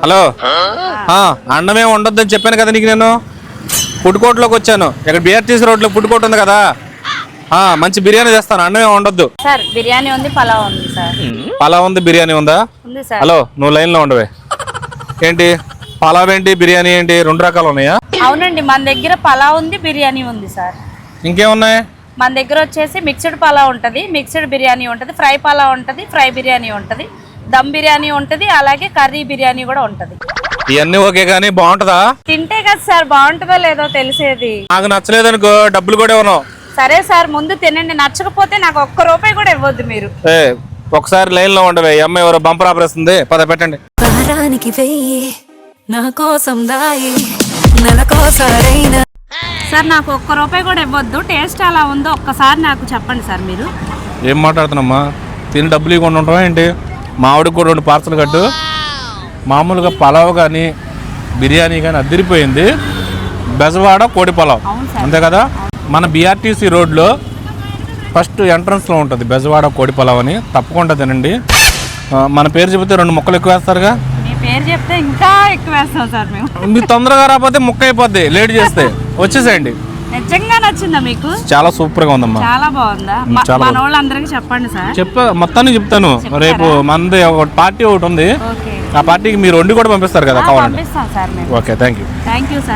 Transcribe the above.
Hello, అన్నమే ఉండొద్దని చెప్పాను కదా నీకు. నేను ఫుడ్ కోర్ట్లోకి వచ్చాను. ఇక్కడ బిఆర్టీసీ రోడ్లో ఫుడ్ కోర్ట్ ఉంది కదా, మంచి బిర్యానీ చేస్తాను. అన్నమే ఉండొద్దు సార్. బిర్యానీ ఉంది, పలావ్ ఉంది సార్. పలావ్ ఉంది, బిర్యానీ ఉందా? ఉంది సార్. హలో, నువ్వు లైన్లో ఉండవే. ఏంటి పలావ్ ఏంటి, బిర్యానీ ఏంటి, రెండు రకాలు ఉన్నాయా? అవునండి, మన దగ్గర పలావ్ ఉంది, బిర్యానీ ఉంది సార్. ఇంకేమున్నాయి? మన దగ్గర వచ్చేసి మిక్స్డ్ పలావ్ ఉంటుంది, మిక్స్డ్ బిర్యానీ ఉంటుంది, ఫ్రై పలావ్ ఉంటుంది, ఫ్రై బిర్యానీ ఉంటుంది, దమ్ బిర్యానీ ఉంటుంది, అలాగే కర్రీ బిర్యానీ కూడా ఉంటుంది. ఇవన్నీ ఓకే కానీ బాగుంటుందా? తింటే కదా సార్ బాగుంటుందో లేదో తెలిసేది. నాకు నచ్చలేదు అనుకో, డబ్బులు కూడా ఇవ్వను. సరే సార్, ముందు తినండి. నచ్చకపోతే నాకు ఒక్క రూపాయి కూడా ఇవ్వద్దు మీరు. ఒకసారి లైన్ లో ఉండవే. అమ్మాయి ఎవరో బంపర్ ఆపరేస్తుంది, పద పెట్టండి. సార్ నాకు ఒక్క రూపాయి కూడా ఇవ్వద్దు. టేస్ట్ అలా ఉందో ఒక్కసారి నాకు చెప్పండి సార్. మీరు ఏం మాట్లాడుతున్నామ్మా? తిని డబ్బులు ఇవ్వకుండా ఉంటావా ఏంటి? మామిడికి కూడా 2 పార్సల్ కట్టు. మామూలుగా పలావ్ కానీ బిర్యానీ కానీ అదిరిపోయింది. బెజవాడ కోడి పలావ్ అంతే కదా. మన బిఆర్టీసీ రోడ్లో ఫస్ట్ ఎంట్రన్స్లో ఉంటుంది బెజవాడ కోడి పలావ్ అని. తప్పకుండా తినండి. మన పేరు చెబితే 2 ముక్కలు ఎక్కువ వేస్తారుగా. మీ పేరు చెప్తే ఇంకా ఎక్కువ వేస్తాం సార్ మేము. మీరు తొందరగా రాకపోతే ముక్క అయిపోద్ది, లేట్ చేస్తే. వచ్చేసేయండి. నిజంగా నచ్చిందా మీకు? చాలా సూపర్ గా ఉందమ్మా. చాలా బాగుందా? మన వాళ్ళందరికీ చెప్పండి సార్. మొత్తాన్ని చెప్తాను. రేపు మనది ఒక పార్టీ ఒకటి ఉంది. ఆ పార్టీకి మీరు వండి కూడా పంపిస్తారు కదా కావాలంటే. పంపిస్తాం sir. Okay, thank you. Thank you sir.